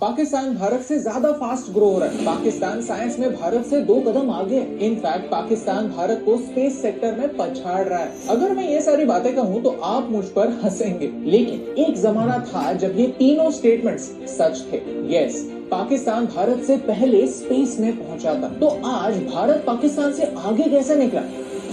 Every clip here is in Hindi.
पाकिस्तान भारत से ज्यादा फास्ट ग्रो हो रहा है। पाकिस्तान साइंस में भारत से 2 कदम आगे है। इनफैक्ट पाकिस्तान भारत को स्पेस सेक्टर में पछाड़ रहा है। अगर मैं ये सारी बातें कहूँ तो आप मुझ पर हंसेंगे, लेकिन एक जमाना था जब ये तीनों स्टेटमेंट्स सच थे। यस, पाकिस्तान भारत से पहले स्पेस में पहुंचा था। तो आज भारत पाकिस्तान से आगे कैसे निकला?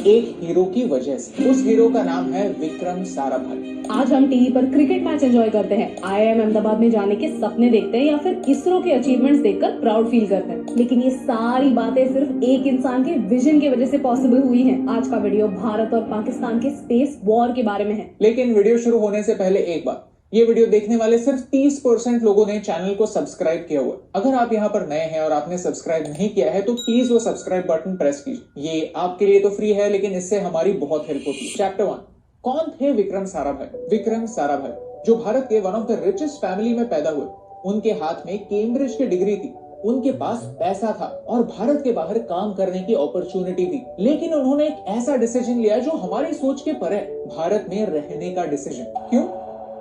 एक हीरो की वजह से। उस हीरो का नाम है विक्रम साराभाई। आज हम टीवी पर क्रिकेट मैच एंजॉय करते हैं, IIM अहमदाबाद में जाने के सपने देखते हैं या फिर इसरो के अचीवमेंट्स देखकर प्राउड फील करते हैं। लेकिन ये सारी बातें सिर्फ एक इंसान के विजन की वजह से पॉसिबल हुई हैं। आज का वीडियो भारत और पाकिस्तान के स्पेस वॉर के बारे में है। लेकिन वीडियो शुरू होने से पहले एक बात, ये वीडियो देखने वाले सिर्फ 30% लोगों ने चैनल को सब्सक्राइब किया हुआ। अगर आप यहाँ पर नए हैं और आपने सब्सक्राइब नहीं किया है तो प्लीज वो सब्सक्राइब बटन प्रेस कीजिए। ये आपके लिए तो फ्री है, लेकिन इससे हमारी बहुत हेल्प होती है। चैप्टर 1, कौन थे विक्रम साराभाई? विक्रम साराभाई जो भारत के one of the richest family में पैदा हुए। उनके हाथ में कैम्ब्रिज की डिग्री थी, उनके पास पैसा था और भारत के बाहर काम करने की अपॉर्चुनिटी थी। लेकिन उन्होंने एक ऐसा डिसीजन लिया जो हमारी सोच के परे, भारत में रहने का डिसीजन। क्यों?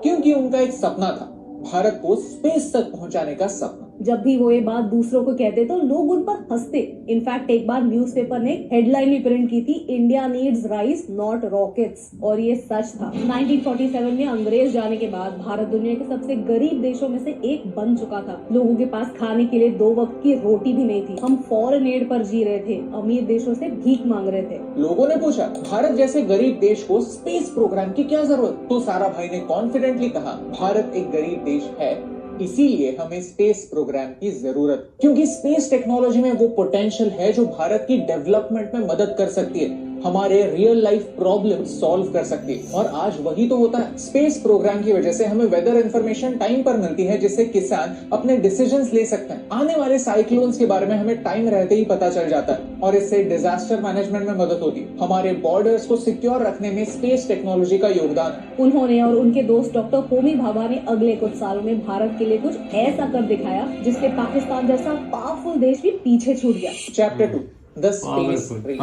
क्योंकि उनका एक सपना था, भारत को स्पेस तक पहुंचाने का सपना। जब भी वो ये बात दूसरों को कहते तो लोग उन पर हंसते। इनफैक्ट एक बार न्यूज़पेपर ने हेडलाइन भी प्रिंट की थी, India needs rice not rockets, और ये सच था। 1947 में अंग्रेज जाने के बाद भारत दुनिया के सबसे गरीब देशों में से एक बन चुका था। लोगों के पास खाने के लिए 2 वक्त की रोटी भी नहीं थी। हम फॉरेन एड पर जी रहे थे, अमीर देशों से भीख मांग रहे थे। लोगों ने पूछा, भारत जैसे गरीब देश को स्पेस प्रोग्राम की क्या जरूरत? तो साराभाई ने कॉन्फिडेंटली कहा, भारत एक गरीब देश है, इसीलिए हमें स्पेस प्रोग्राम की जरूरत, क्योंकि स्पेस टेक्नोलॉजी में वो पोटेंशियल है जो भारत की डेवलपमेंट में मदद कर सकती है, हमारे रियल लाइफ प्रॉब्लम सॉल्व कर सकती है। और आज वही तो होता है। स्पेस प्रोग्राम की वजह से हमें वेदर इंफॉर्मेशन टाइम पर मिलती है, जिससे किसान अपने डिसीजंस ले सकते हैं। आने वाले साइक्लोन्स के बारे में हमें टाइम रहते ही पता चल जाता है और इससे डिजास्टर मैनेजमेंट में मदद होती है। हमारे बॉर्डर्स को सिक्योर रखने में स्पेस टेक्नोलॉजी का योगदान है। उन्होंने और उनके दोस्त डॉक्टर होमी भाभा ने अगले कुछ सालों में भारत के लिए कुछ ऐसा कर दिखाया जिससे पाकिस्तान जैसा पावरफुल देश भी पीछे छूट गया। Chapter 2, the space race.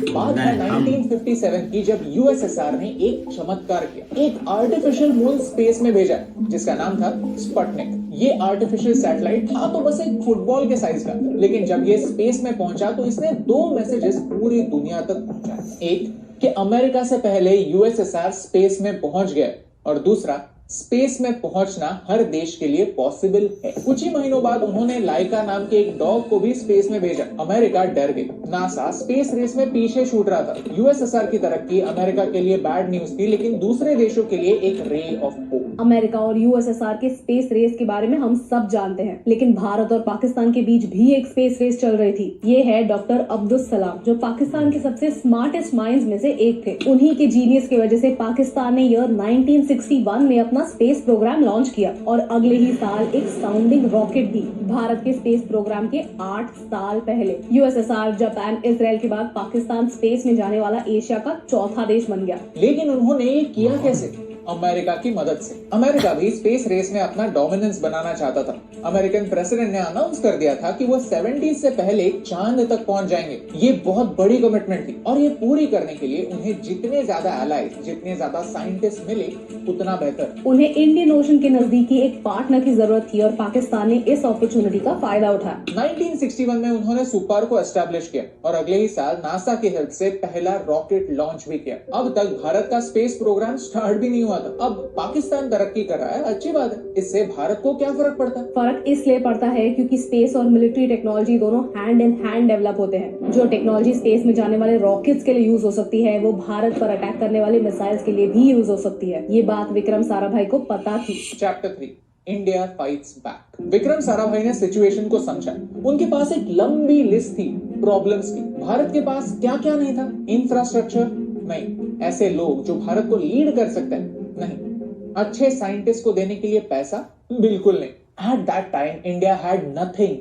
बात है 1957 की, जब यूएसएसआर ने एक चमत्कार किया, एक आर्टिफिशियल मून स्पेस में भेजा जिसका नाम था स्पुतनिक। ये आर्टिफिशियल सैटेलाइट था तो बस एक फुटबॉल के साइज का, लेकिन जब ये स्पेस में पहुंचा तो इसने 2 मैसेजेस पूरी दुनिया तक पहुंचाए। एक कि अमेरिका से पहले यूएसएसआर स्पेस में पहुंच गया, और दूसरा, स्पेस में पहुंचना हर देश के लिए पॉसिबल है। कुछ ही महीनों बाद उन्होंने लाइका नाम के एक डॉग को भी स्पेस में भेजा। अमेरिका डर गई। नासा स्पेस रेस में पीछे छूट रहा था। यूएसएसआर की तरक्की अमेरिका के लिए बैड न्यूज थी, लेकिन दूसरे देशों के लिए एक रे ऑफ होप। अमेरिका और यूएसएसआर के स्पेस रेस के बारे में हम सब जानते हैं, लेकिन भारत और पाकिस्तान के बीच भी एक स्पेस रेस चल रही थी। ये है डॉक्टर अब्दुल सलाम, जो पाकिस्तान के सबसे स्मार्टेस्ट माइंड्स में से एक थे। उन्हीं के जीनियस की वजह से पाकिस्तान ने ईयर 1961 में अपना स्पेस प्रोग्राम लॉन्च किया और अगले ही साल एक साउंडिंग रॉकेट भी। भारत के स्पेस प्रोग्राम के 8 साल पहले यूएसएसआर, जापान, इजराइल के बाद पाकिस्तान स्पेस में जाने वाला एशिया का चौथा देश बन गया। लेकिन उन्होंने ये किया कैसे? अमेरिका की मदद से। अमेरिका भी स्पेस रेस में अपना डोमिनेंस बनाना चाहता था। अमेरिकन प्रेसिडेंट ने अनाउंस कर दिया था कि वो 70 से पहले चांद तक पहुंच जाएंगे। ये बहुत बड़ी कमिटमेंट थी और ये पूरी करने के लिए उन्हें जितने ज्यादा एलाइज, जितने ज्यादा साइंटिस्ट मिले उतना बेहतर। उन्हें इंडियन ओशन के नजदीकी एक पार्टनर की जरूरत थी और पाकिस्तान ने इस अपॉर्चुनिटी का फायदा उठाया। 1961 में उन्होंने सुपार को एस्टेब्लिश किया और अगले ही साल नासा की हेल्प से पहला रॉकेट लॉन्च भी किया। अब तक भारत का स्पेस प्रोग्राम स्टार्ट भी नहीं हुआ था। अब पाकिस्तान तरक्की कर रहा है, अच्छी बात है। इससे भारत को क्या फर्क पड़ता है? फर्क इसलिए पड़ता है क्योंकि स्पेस और मिलिट्री टेक्नोलॉजी दोनों हैंड इन हैंड डेवलप होते हैं। जो टेक्नोलॉजी स्पेस में जाने वाले रॉकेट्स के लिए यूज हो सकती है, वो भारत पर अटैक करने वाले मिसाइल्स के लिए भी यूज हो सकती है। ये बात विक्रम साराभाई को पता थी। Chapter 3, India fights back. Vikram Sarabhai ने सिचुएशन को समझा। उनके पास एक लंबी लिस्ट थी प्रॉब्लम्स की। भारत के पास क्या क्या नहीं था? इंफ्रास्ट्रक्चर नहीं, ऐसे लोग जो भारत को लीड कर सकते हैं नहीं, अच्छे साइंटिस्ट को देने के लिए पैसा बिल्कुल नहीं। At that time India had nothing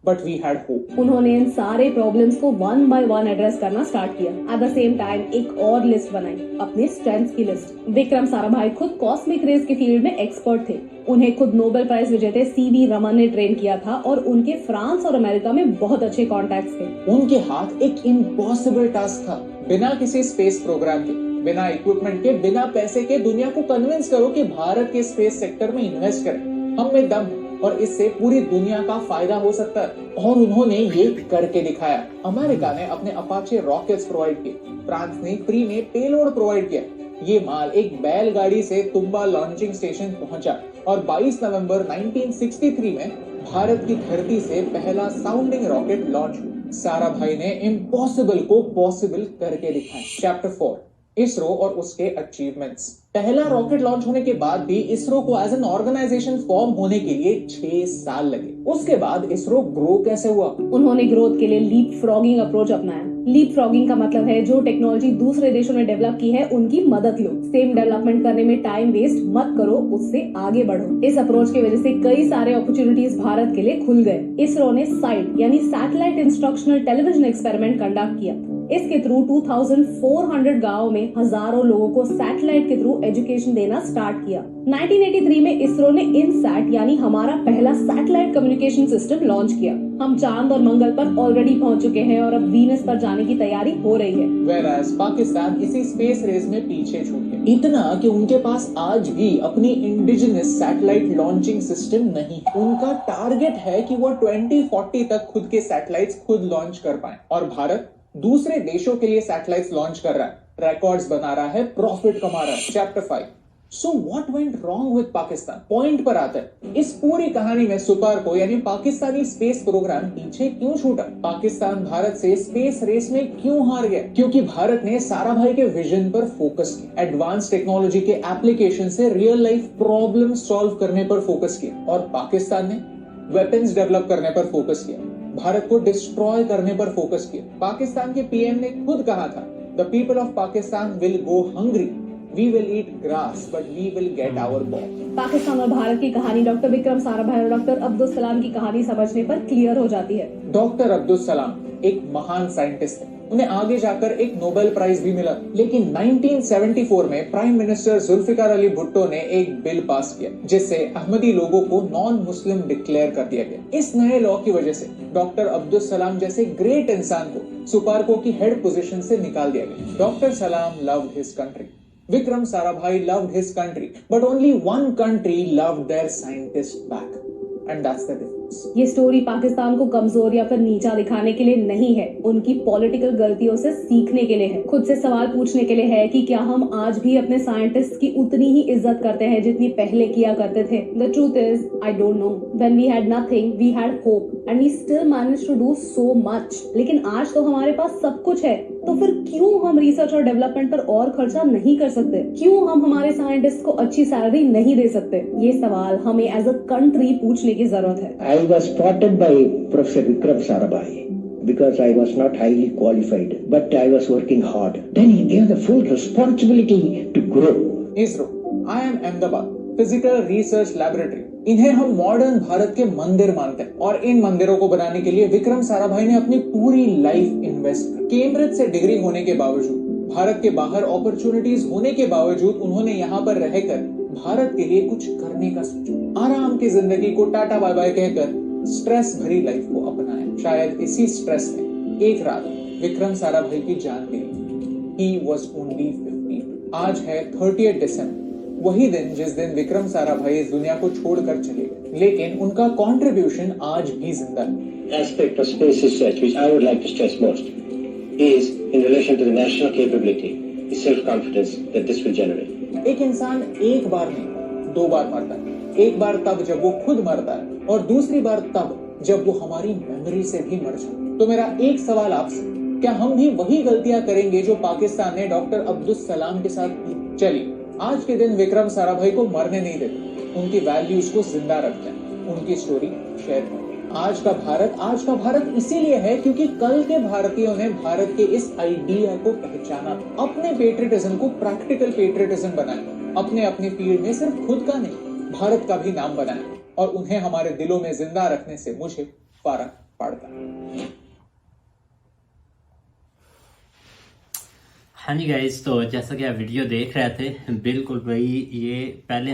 but we had hope. उन्होंने इन सारे प्रॉब्लम्स को वन बाय वन एड्रेस करना स्टार्ट किया। एट द सेम टाइम एक और लिस्ट बनाई, अपने स्ट्रेंथ्स की लिस्ट। विक्रम साराभाई खुद कॉस्मिक रेस के फील्ड में एक्सपर्ट थे। उन्हें खुद नोबेल प्राइज विजेता सीवी रमन ने ट्रेन किया था और उनके फ्रांस और अमेरिका में बहुत अच्छे कॉन्टैक्ट्स थे। उनके हाथ एक इम्पॉसिबल टास्क था। बिना किसी स्पेस प्रोग्राम के, बिना इक्विपमेंट के, बिना पैसे के दुनिया को कन्विंस करो कि भारत के स्पेस सेक्टर में इन्वेस्ट करें। हम में दम है, और इससे पूरी दुनिया का फायदा हो सकता है। और उन्होंने ये करके दिखाया। अमेरिका ने अपने अपाचे रॉकेट्स प्रोवाइड किए, फ्रांस ने फ्री में पेलोड प्रोवाइड किया। ये माल एक बैलगाड़ी से तुम्बा लॉन्चिंग स्टेशन पहुंचा और 22 नवंबर 1963 में भारत की धरती से पहला साउंडिंग रॉकेट लॉन्च हुआ। साराभाई ने इम्पॉसिबल को पॉसिबल करके दिखाया। चैप्टर 4, इसरो और उसके अचीवमेंट्स। पहला रॉकेट लॉन्च होने के बाद भी इसरो को एज एन ऑर्गेनाइजेशन फॉर्म होने के लिए 6 साल लगे। उसके बाद इसरो ग्रो कैसे हुआ? उन्होंने ग्रोथ के लिए लीप फ्रॉगिंग अप्रोच अपनाया। लीप फ्रॉगिंग का मतलब है जो टेक्नोलॉजी दूसरे देशों ने डेवलप की है उनकी मदद लो। सेम डेवलपमेंट करने में टाइम वेस्ट मत करो, उससे आगे बढ़ो। इस अप्रोच की वजह से कई सारे अपॉर्चुनिटीज भारत के लिए खुल गए। इसरो ने साइट यानी satellite instructional television experiment conduct किया। इसके थ्रू 2400 गाँव में हजारों लोगों को सैटेलाइट के थ्रू एजुकेशन देना स्टार्ट किया। 1983 में इसरो ने इनसैट यानी हमारा पहला सैटेलाइट कम्युनिकेशन सिस्टम लॉन्च किया। हम चांद और मंगल पर ऑलरेडी पहुंच चुके हैं और अब वीनस पर जाने की तैयारी हो रही है। Whereas पाकिस्तान इसी स्पेस रेस में पीछे छूट गया, इतना कि उनके पास आज भी अपनी इंडिजिनस सैटेलाइट लॉन्चिंग सिस्टम नहीं। उनका टारगेट है कि वो 2040 तक खुद के सैटेलाइट्स खुद लॉन्च कर पाए और भारत दूसरे देशों के लिए सैटेलाइट्स लॉन्च कर रहा है, रिकॉर्ड्स बना रहा है, प्रॉफिट कमा रहा है। Chapter 5, so what went wrong with Pakistan? Point पर आता है। इस पूरी कहानी में सुपार्को यानी पाकिस्तानी स्पेस प्रोग्राम पीछे क्यों छूटा? पाकिस्तान भारत से स्पेस रेस में क्यों हार गया? क्योंकि भारत ने साराभाई के विजन पर फोकस किया, एडवांस टेक्नोलॉजी के एप्लीकेशन से रियल लाइफ प्रॉब्लम सॉल्व करने पर फोकस किया, और पाकिस्तान ने वेपन्स डेवलप करने पर फोकस किया, भारत को डिस्ट्रॉय करने पर फोकस किया। पाकिस्तान के पीएम ने खुद कहा था, the people of Pakistan will go hungry, we will eat grass but we will get our ball। Pakistan और भारत की कहानी डॉक्टर विक्रम साराभाई और डॉक्टर अब्दुल सलाम की कहानी समझने पर क्लियर हो जाती है। डॉक्टर अब्दुल सलाम एक महान साइंटिस्ट थे, उन्हें आगे जाकर एक नोबेल प्राइज भी मिला। लेकिन 1974 में प्राइम मिनिस्टर जुल्फिकार अली भुट्टो ने एक बिल पास किया जिससे अहमदी लोगों को नॉन मुस्लिम डिक्लेयर कर दिया गया। इस नए लॉ की वजह से डॉक्टर अब्दुल सलाम जैसे ग्रेट इंसान को सुपार्को की हेड पोजीशन से निकाल दिया गया। डॉक्टर सलाम loved his country, Vikram Sarabhai loved his country, but only one country loved their scientist back, and that's the difference। ये स्टोरी पाकिस्तान को कमजोर या फिर नीचा दिखाने के लिए नहीं है, उनकी पॉलिटिकल गलतियों से सीखने के लिए है। खुद से सवाल पूछने के लिए है कि क्या हम आज भी अपने साइंटिस्ट की उतनी ही इज्जत करते हैं जितनी पहले किया करते थे। The truth is I don't know. When we had nothing we had hope and we still manage to do so much. लेकिन आज तो हमारे पास सब कुछ है, तो फिर क्यों हम रिसर्च और डेवलपमेंट पर और खर्चा नहीं कर सकते? क्यों हम हमारे साइंटिस्ट को अच्छी सैलरी नहीं दे सकते? ये सवाल हमें एज अ कंट्री पूछने की जरूरत है। I was spotted by Professor Vikram Sarabhai because I was not highly qualified, but I was working hard. Then he gave the full responsibility to grow. ISRO, IIM Ahmedabad, physical research laboratory, इन्हें हम मॉडर्न भारत के मंदिर मानते हैं और इन मंदिरों को बनाने के लिए विक्रम साराभाई ने अपनी पूरी लाइफ इन्वेस्ट की। कैम्ब्रिज से डिग्री होने के बावजूद, भारत के बाहर अपॉर्चुनिटीज होने के बावजूद उन्होंने यहाँ पर रहकर भारत के लिए कुछ करने का सोचा। आराम की जिंदगी को टाटा बाय बाय कहकर स्ट्रेस भरी लाइफ को अपनाया। शायद इसी स्ट्रेस में एक रात विक्रम साराभाई की जान गई। He was only 50। आज है 30 दिसंबर, वही दिन जिस दिन विक्रम साराभाई इस दुनिया को छोड़कर चले गए, लेकिन उनका कंट्रीब्यूशन आज भी जिंदा है। Aspect of space research which I would like to stress most is in relation to the national capability, the self-confidence that this will generate। एक इंसान एक बार नहीं 2 बार मरता है। एक बार तब जब वो खुद मरता है और दूसरी बार तब जब वो हमारी मेमोरी से भी मर जाए। तो मेरा एक सवाल आपसे, क्या हम भी वही गलतियां करेंगे जो पाकिस्तान ने डॉक्टर अब्दुल सलाम के साथ की? चलिए आज के दिन विक्रम साराभाई को मरने नहीं देते, उनकी वैल्यूज को जिंदा रखते हैं, उनकी स्टोरी शेयर करते हैं। आज का भारत इसीलिए है क्योंकि कल के भारतीयों ने भारत के इस आइडिया को पहचाना, अपने पेट्रियटिज्म को प्रैक्टिकल पेट्रियटिज्म बनाया, अपने अपने फील्ड में सिर्फ खुद का नहीं भारत का भी नाम बनाया, और उन्हें हमारे दिलों में जिंदा रखने से मुझे फर्क पड़ता है। हाँ जी गाइस, तो जैसा कि आप वीडियो देख रहे थे, बिल्कुल भाई ये पहले